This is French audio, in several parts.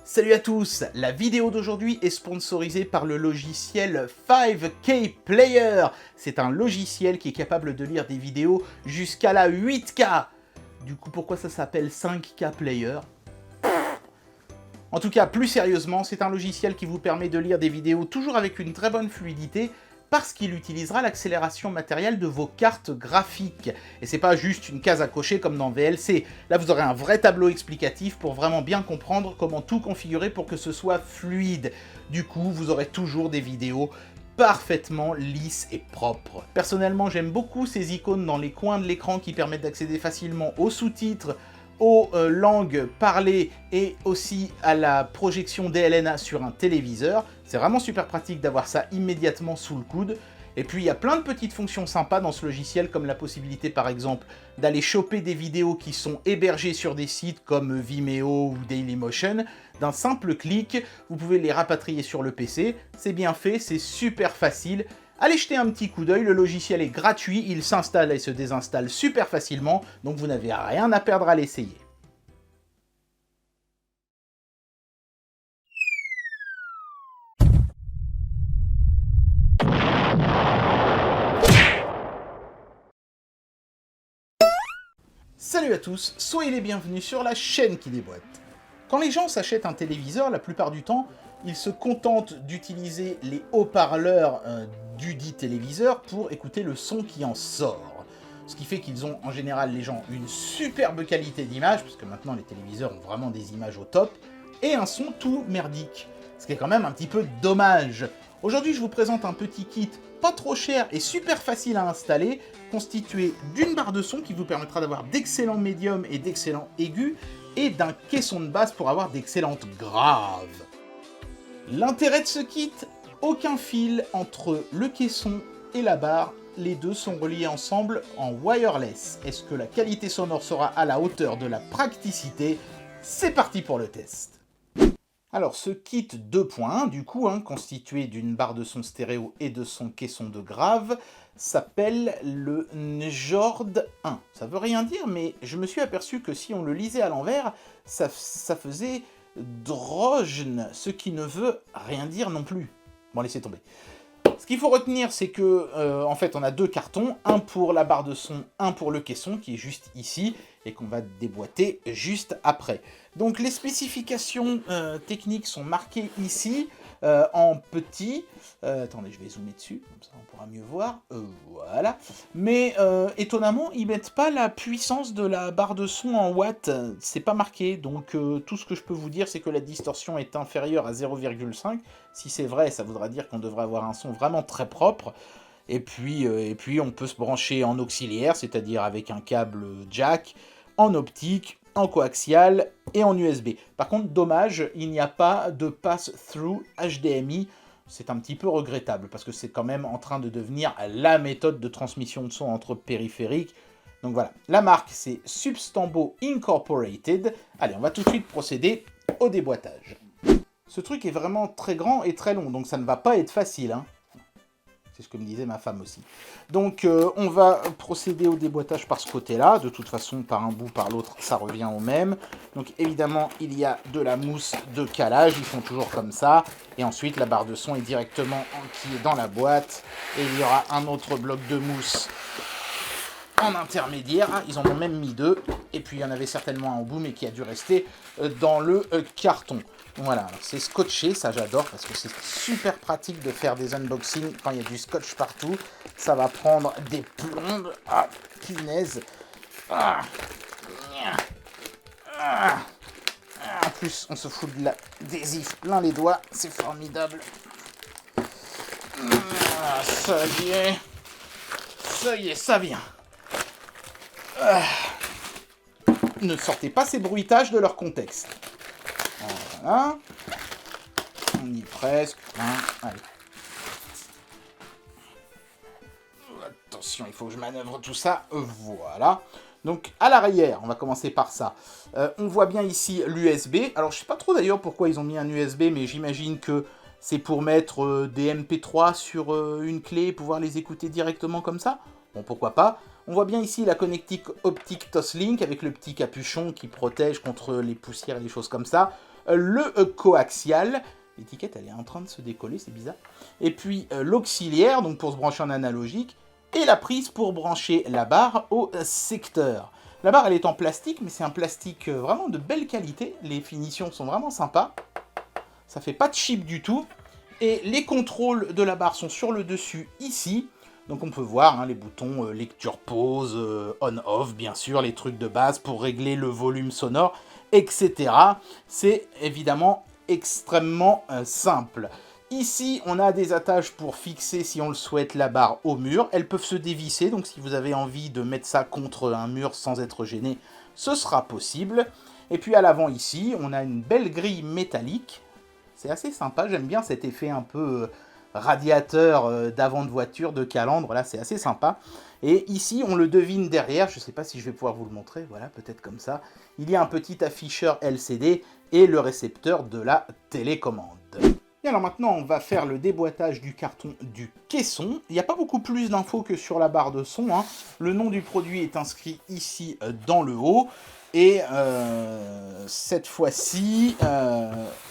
Salut à tous! La vidéo d'aujourd'hui est sponsorisée par le logiciel 5K Player. C'est un logiciel qui est capable de lire des vidéos jusqu'à la 8K. Du coup, pourquoi ça s'appelle 5K Player? En tout cas, plus sérieusement, c'est un logiciel qui vous permet de lire des vidéos toujours avec une très bonne fluidité, parce qu'il utilisera l'accélération matérielle de vos cartes graphiques. Et c'est pas juste une case à cocher comme dans VLC. Là, vous aurez un vrai tableau explicatif pour vraiment bien comprendre comment tout configurer pour que ce soit fluide. Du coup, vous aurez toujours des vidéos parfaitement lisses et propres. Personnellement, j'aime beaucoup ces icônes dans les coins de l'écran qui permettent d'accéder facilement aux sous-titres, aux langues parlées et aussi à la projection DLNA sur un téléviseur. C'est vraiment super pratique d'avoir ça immédiatement sous le coude. Et puis il y a plein de petites fonctions sympas dans ce logiciel, comme la possibilité par exemple d'aller choper des vidéos qui sont hébergées sur des sites comme Vimeo ou Dailymotion. D'un simple clic, vous pouvez les rapatrier sur le PC. C'est bien fait, c'est super facile. Allez jeter un petit coup d'œil, le logiciel est gratuit, il s'installe et se désinstalle super facilement, donc vous n'avez rien à perdre à l'essayer. Salut à tous, soyez les bienvenus sur la chaîne qui déboîte. Quand les gens s'achètent un téléviseur, la plupart du temps, ils se contentent d'utiliser les haut-parleurs du dit téléviseur pour écouter le son qui en sort. Ce qui fait qu'ils ont en général, les gens, une superbe qualité d'image, parce que maintenant les téléviseurs ont vraiment des images au top, et un son tout merdique. Ce qui est quand même un petit peu dommage. Aujourd'hui, je vous présente un petit kit pas trop cher et super facile à installer, constitué d'une barre de son qui vous permettra d'avoir d'excellents médiums et d'excellents aigus, et d'un caisson de basse pour avoir d'excellentes graves. L'intérêt de ce kit, aucun fil entre le caisson et la barre, les deux sont reliés ensemble en wireless. Est-ce que la qualité sonore sera à la hauteur de la praticité? C'est parti pour le test. Alors ce kit 2.1 du coup, constitué d'une barre de son stéréo et de son caisson de grave, s'appelle le Njord 1. Ça veut rien dire, mais je me suis aperçu que si on le lisait à l'envers, ça faisait Drojn, ce qui ne veut rien dire non plus. Bon, laissez tomber. Ce qu'il faut retenir, c'est que en fait, on a deux cartons, un pour la barre de son, un pour le caisson, qui est juste ici, et qu'on va déboîter juste après. Donc les spécifications techniques sont marquées ici, en petit. Attendez, je vais zoomer dessus, comme ça on pourra mieux voir. Voilà. Mais étonnamment, ils mettent pas la puissance de la barre de son en watts. C'est pas marqué, donc tout ce que je peux vous dire, c'est que la distorsion est inférieure à 0,5. Si c'est vrai, ça voudra dire qu'on devrait avoir un son vraiment très propre. Et puis on peut se brancher en auxiliaire, c'est-à-dire avec un câble jack, en optique, en coaxial et en USB. Par contre, dommage, il n'y a pas de pass-through HDMI. C'est un petit peu regrettable, parce que c'est quand même en train de devenir la méthode de transmission de son entre périphériques. Donc voilà, la marque c'est Substambo Incorporated. Allez, on va tout de suite procéder au déboîtage. Ce truc est vraiment très grand et très long, donc ça ne va pas être facile, C'est ce que me disait ma femme aussi. Donc on va procéder au déboîtage par ce côté-là. De toute façon, par un bout, par l'autre, ça revient au même. Donc évidemment, il y a de la mousse de calage. Ils font toujours comme ça. Et ensuite, la barre de son est directement enquillée dans la boîte. Et il y aura un autre bloc de mousse en intermédiaire. Ils en ont même mis deux. Et puis il y en avait certainement un au bout, mais qui a dû rester dans le carton. Voilà, c'est scotché, ça j'adore, parce que c'est super pratique de faire des unboxings quand il y a du scotch partout. Ça va prendre des plombes. Ah, punaise. En plus, on se fout de l'adhésif plein les doigts, c'est formidable. Ça y est, ça vient. Ne sortez pas ces bruitages de leur contexte. Voilà. On y est presque. Allez. Attention, il faut que je manœuvre tout ça. Voilà. Donc, à l'arrière, on va commencer par ça. On voit bien ici l'USB. Alors, je sais pas trop d'ailleurs pourquoi ils ont mis un USB, mais j'imagine que c'est pour mettre des MP3 sur une clé et pouvoir les écouter directement comme ça. Bon, pourquoi pas. On voit bien ici la connectique optique Toslink avec le petit capuchon qui protège contre les poussières et les choses comme ça. le coaxial, l'étiquette elle est en train de se décoller, c'est bizarre, et puis l'auxiliaire, donc pour se brancher en analogique, et la prise pour brancher la barre au secteur. La barre elle est en plastique, mais c'est un plastique vraiment de belle qualité, les finitions sont vraiment sympas, ça fait pas de chip du tout, et les contrôles de la barre sont sur le dessus ici, donc on peut voir les boutons lecture pause, on-off bien sûr, les trucs de base pour régler le volume sonore, etc. C'est évidemment extrêmement simple. Ici, on a des attaches pour fixer, si on le souhaite, la barre au mur. Elles peuvent se dévisser, donc si vous avez envie de mettre ça contre un mur sans être gêné, ce sera possible. Et puis à l'avant ici, on a une belle grille métallique. C'est assez sympa, j'aime bien cet effet un peu radiateur d'avant de voiture, de calandre, là c'est assez sympa. Et ici, on le devine derrière, je ne sais pas si je vais pouvoir vous le montrer, voilà, peut-être comme ça. Il y a un petit afficheur LCD et le récepteur de la télécommande. Et alors maintenant, on va faire le déboîtage du carton du caisson. Il n'y a pas beaucoup plus d'infos que sur la barre de son, hein. Le nom du produit est inscrit ici dans le haut. Et cette fois-ci,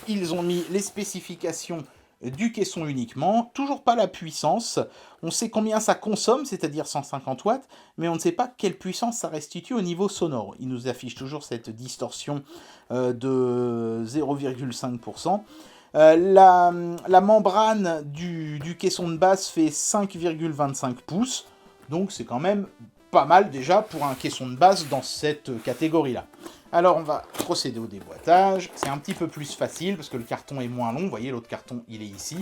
ils ont mis les spécifications du caisson uniquement, toujours pas la puissance. On sait combien ça consomme, c'est-à-dire 150 watts, mais on ne sait pas quelle puissance ça restitue au niveau sonore. Il nous affiche toujours cette distorsion de 0,5%. La membrane du caisson de basse fait 5,25 pouces, donc c'est quand même pas mal déjà pour un caisson de basse dans cette catégorie-là. Alors on va procéder au déboîtage, c'est un petit peu plus facile parce que le carton est moins long, vous voyez l'autre carton il est ici.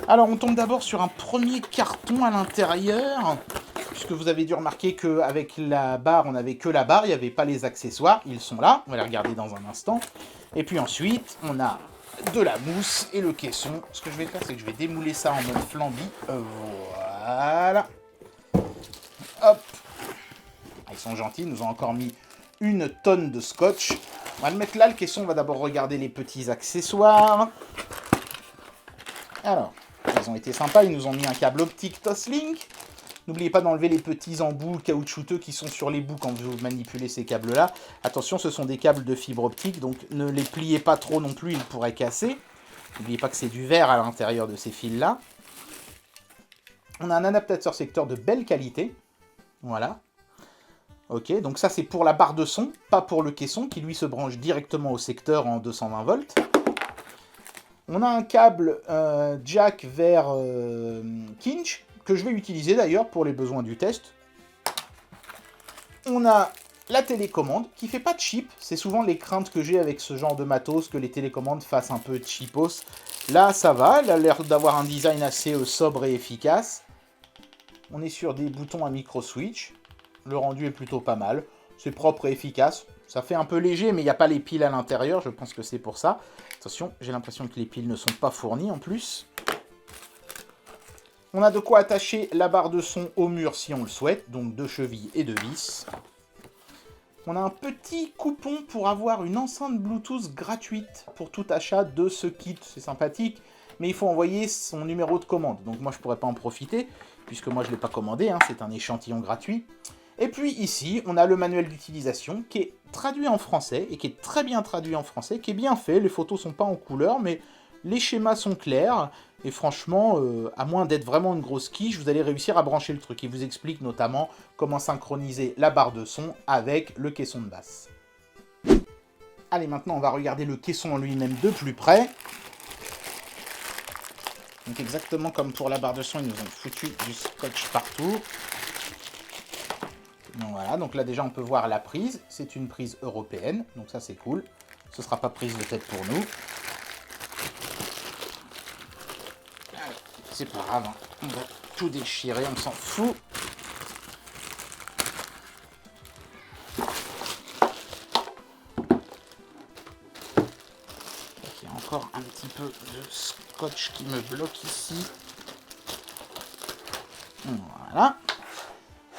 Alors on tombe d'abord sur un premier carton à l'intérieur, puisque vous avez dû remarquer qu'avec la barre on n'avait que la barre, il n'y avait pas les accessoires, ils sont là, on va les regarder dans un instant. Et puis ensuite on a de la mousse et le caisson. Ce que je vais faire c'est que je vais démouler ça en mode flambi, voilà. Hop. Ils sont gentils, ils nous ont encore mis une tonne de scotch. On va le mettre là, le caisson, on va d'abord regarder les petits accessoires. Alors, ils ont été sympas, ils nous ont mis un câble optique Toslink. N'oubliez pas d'enlever les petits embouts caoutchouteux qui sont sur les bouts quand vous manipulez ces câbles-là. Attention, ce sont des câbles de fibre optique, donc ne les pliez pas trop non plus, ils pourraient casser. N'oubliez pas que c'est du verre à l'intérieur de ces fils-là. On a un adaptateur secteur de belle qualité. Voilà. Ok, donc ça c'est pour la barre de son, pas pour le caisson, qui lui se branche directement au secteur en 220 volts. On a un câble jack vers Kinch, que je vais utiliser d'ailleurs pour les besoins du test. On a la télécommande, qui fait pas de chip, c'est souvent les craintes que j'ai avec ce genre de matos, que les télécommandes fassent un peu cheapos. Là ça va, elle a l'air d'avoir un design assez sobre et efficace. On est sur des boutons à micro-switch. Le rendu est plutôt pas mal. C'est propre et efficace. Ça fait un peu léger, mais il n'y a pas les piles à l'intérieur. Je pense que c'est pour ça. Attention, j'ai l'impression que les piles ne sont pas fournies en plus. On a de quoi attacher la barre de son au mur si on le souhaite. Donc 2 chevilles et 2 vis. On a un petit coupon pour avoir une enceinte Bluetooth gratuite pour tout achat de ce kit. C'est sympathique, mais il faut envoyer son numéro de commande. Donc moi, je ne pourrais pas en profiter, puisque moi, je ne l'ai pas commandé. Hein, c'est un échantillon gratuit. Et puis ici, on a le manuel d'utilisation qui est traduit en français, et qui est très bien traduit en français, qui est bien fait. Les photos sont pas en couleur, mais les schémas sont clairs. Et franchement, à moins d'être vraiment une grosse quiche, vous allez réussir à brancher le truc. Il vous explique notamment comment synchroniser la barre de son avec le caisson de basse. Allez, maintenant, on va regarder le caisson en lui-même de plus près. Donc exactement comme pour la barre de son, ils nous ont foutu du scotch partout. Donc voilà, donc là déjà on peut voir la prise. C'est une prise européenne, donc ça c'est cool. Ce ne sera pas prise de tête pour nous. C'est pas grave, hein. On va tout déchirer, on s'en fout. Il y a encore un petit peu de scotch qui me bloque ici. Voilà.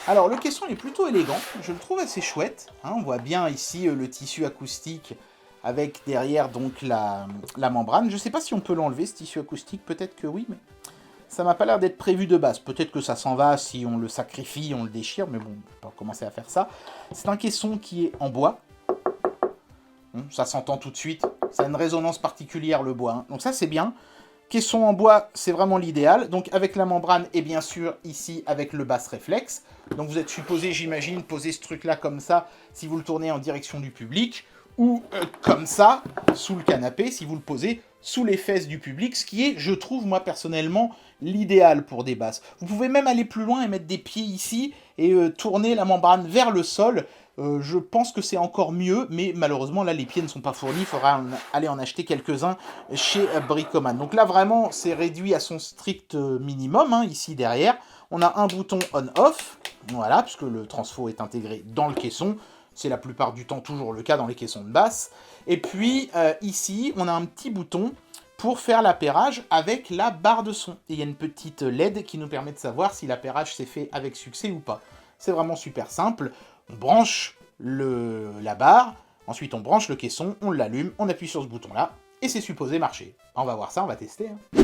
Alors le caisson est plutôt élégant, je le trouve assez chouette. Hein, on voit bien ici le tissu acoustique avec derrière donc la membrane. Je ne sais pas si on peut l'enlever ce tissu acoustique, peut-être que oui, mais ça m'a pas l'air d'être prévu de base. Peut-être que ça s'en va si on le sacrifie, on le déchire, mais bon, on peut pas commencer à faire ça. C'est un caisson qui est en bois. Ça s'entend tout de suite. Ça a une résonance particulière, le bois. Hein. Donc ça, c'est bien. Caisson en bois, c'est vraiment l'idéal. Donc avec la membrane et bien sûr ici avec le basse réflexe. Donc vous êtes supposé, j'imagine, poser ce truc-là comme ça si vous le tournez en direction du public. Ou comme ça, sous le canapé, si vous le posez sous les fesses du public. Ce qui est, je trouve, moi personnellement, l'idéal pour des basses. Vous pouvez même aller plus loin et mettre des pieds ici et tourner la membrane vers le sol. Je pense que c'est encore mieux, mais malheureusement, là, les pieds ne sont pas fournis. Il faudra aller en acheter quelques-uns chez Bricoman. Donc là, vraiment, c'est réduit à son strict minimum, hein, ici, derrière. On a un bouton on-off, voilà, puisque le transfo est intégré dans le caisson. C'est la plupart du temps toujours le cas dans les caissons de basse. Et puis, ici, on a un petit bouton pour faire l'appairage avec la barre de son. Et il y a une petite LED qui nous permet de savoir si l'appairage s'est fait avec succès ou pas. C'est vraiment super simple. On branche la barre, ensuite on branche le caisson, on l'allume, on appuie sur ce bouton-là, et c'est supposé marcher. On va voir ça, on va tester. Hein.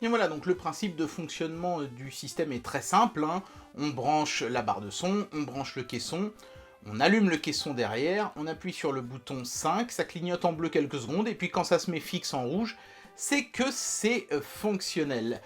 Et voilà, donc le principe de fonctionnement du système est très simple. Hein. On branche la barre de son, on branche le caisson, on allume le caisson derrière, on appuie sur le bouton 5, ça clignote en bleu quelques secondes, et puis quand ça se met fixe en rouge, c'est que c'est fonctionnel.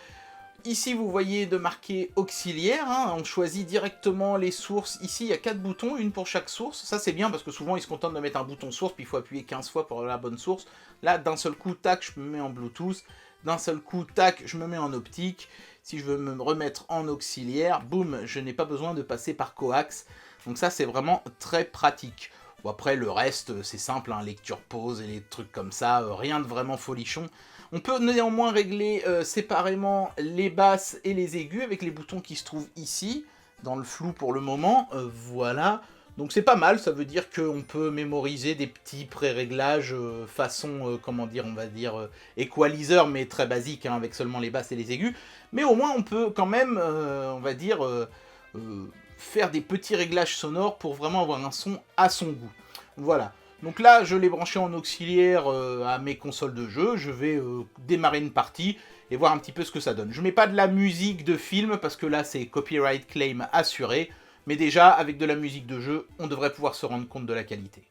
Ici, vous voyez de marquer auxiliaire, hein, on choisit directement les sources. Ici, il y a 4 boutons, une pour chaque source. Ça, c'est bien parce que souvent, ils se contentent de mettre un bouton source, puis il faut appuyer 15 fois pour avoir la bonne source. Là, d'un seul coup, tac, je me mets en Bluetooth. D'un seul coup, tac, je me mets en optique. Si je veux me remettre en auxiliaire, boum, je n'ai pas besoin de passer par coax. Donc ça, c'est vraiment très pratique. Bon, après, le reste, c'est simple, hein, lecture pause et les trucs comme ça, rien de vraiment folichon. On peut néanmoins régler séparément les basses et les aigus avec les boutons qui se trouvent ici, dans le flou pour le moment, voilà. Donc c'est pas mal, ça veut dire qu'on peut mémoriser des petits pré-réglages façon, comment dire, on va dire, equalizer, mais très basique, hein, avec seulement les basses et les aigus. Mais au moins on peut quand même, on va dire, faire des petits réglages sonores pour vraiment avoir un son à son goût. Voilà. Donc là, je l'ai branché en auxiliaire à mes consoles de jeu. Je vais démarrer une partie et voir un petit peu ce que ça donne. Je ne mets pas de la musique de film parce que là, c'est copyright claim assuré. Mais déjà, avec de la musique de jeu, on devrait pouvoir se rendre compte de la qualité.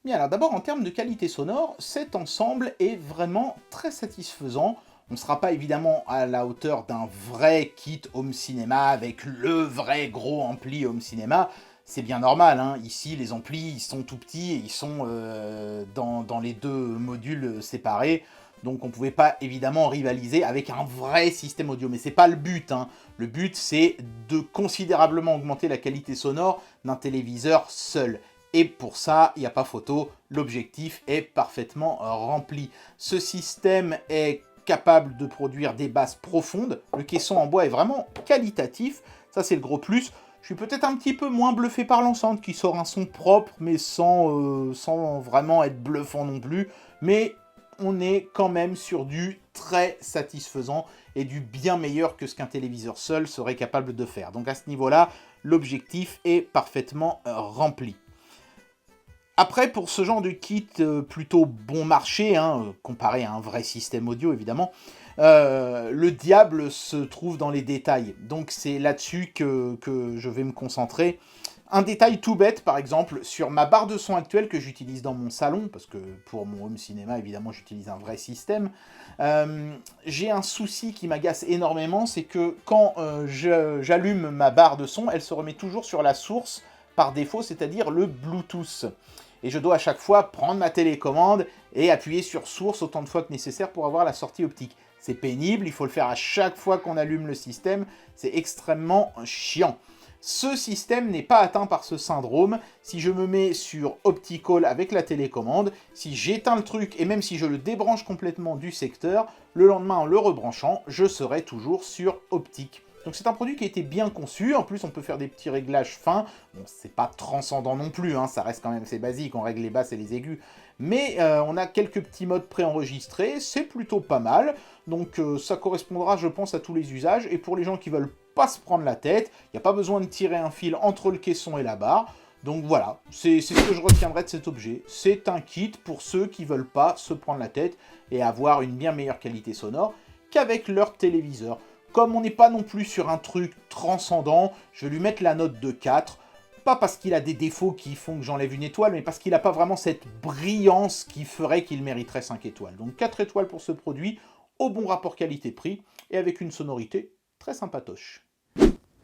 Bien, alors d'abord en termes de qualité sonore, cet ensemble est vraiment très satisfaisant. On ne sera pas évidemment à la hauteur d'un vrai kit home cinéma avec le vrai gros ampli home cinéma. C'est bien normal, hein. Ici les amplis ils sont tout petits et ils sont dans les deux modules séparés. Donc on ne pouvait pas évidemment rivaliser avec un vrai système audio. Mais c'est pas le but, hein. Le but c'est de considérablement augmenter la qualité sonore d'un téléviseur seul. Et pour ça, il n'y a pas photo, l'objectif est parfaitement rempli. Ce système est capable de produire des basses profondes. Le caisson en bois est vraiment qualitatif, ça c'est le gros plus. Je suis peut-être un petit peu moins bluffé par l'enceinte qui sort un son propre, mais sans vraiment être bluffant non plus. Mais on est quand même sur du très satisfaisant et du bien meilleur que ce qu'un téléviseur seul serait capable de faire. Donc à ce niveau-là, l'objectif est parfaitement rempli. Après, pour ce genre de kit plutôt bon marché, hein, comparé à un vrai système audio évidemment, le diable se trouve dans les détails. Donc c'est là-dessus que je vais me concentrer. Un détail tout bête, par exemple, sur ma barre de son actuelle que j'utilise dans mon salon, parce que pour mon home cinéma, évidemment, j'utilise un vrai système, j'ai un souci qui m'agace énormément, c'est que quand j'allume ma barre de son, elle se remet toujours sur la source par défaut, c'est-à-dire le Bluetooth. Et je dois à chaque fois prendre ma télécommande et appuyer sur source autant de fois que nécessaire pour avoir la sortie optique. C'est pénible, il faut le faire à chaque fois qu'on allume le système, c'est extrêmement chiant. Ce système n'est pas atteint par ce syndrome. Si je me mets sur Optical avec la télécommande, si j'éteins le truc et même si je le débranche complètement du secteur, le lendemain en le rebranchant, je serai toujours sur Optic. Donc c'est un produit qui a été bien conçu, en plus on peut faire des petits réglages fins, bon c'est pas transcendant non plus, hein, ça reste quand même assez basique, on règle les basses et les aigus, mais on a quelques petits modes préenregistrés, c'est plutôt pas mal, donc ça correspondra je pense à tous les usages, et pour les gens qui veulent pas se prendre la tête, il n'y a pas besoin de tirer un fil entre le caisson et la barre, donc voilà, c'est ce que je retiendrai de cet objet, c'est un kit pour ceux qui veulent pas se prendre la tête et avoir une bien meilleure qualité sonore qu'avec leur téléviseur. Comme on n'est pas non plus sur un truc transcendant, je vais lui mettre la note de 4. Pas parce qu'il a des défauts qui font que j'enlève une étoile, mais parce qu'il n'a pas vraiment cette brillance qui ferait qu'il mériterait 5 étoiles. Donc 4 étoiles pour ce produit, au bon rapport qualité-prix, et avec une sonorité très sympatoche.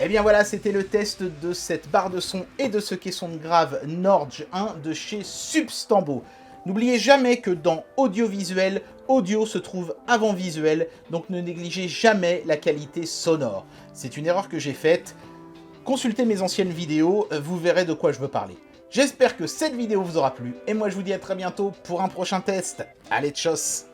Et bien voilà, c'était le test de cette barre de son et de ce caisson de grave Norge 1 de chez Substambo. N'oubliez jamais que dans audiovisuel, audio se trouve avant visuel, donc ne négligez jamais la qualité sonore. C'est une erreur que j'ai faite. Consultez mes anciennes vidéos, vous verrez de quoi je veux parler. J'espère que cette vidéo vous aura plu, et moi je vous dis à très bientôt pour un prochain test. Allez, tchuss!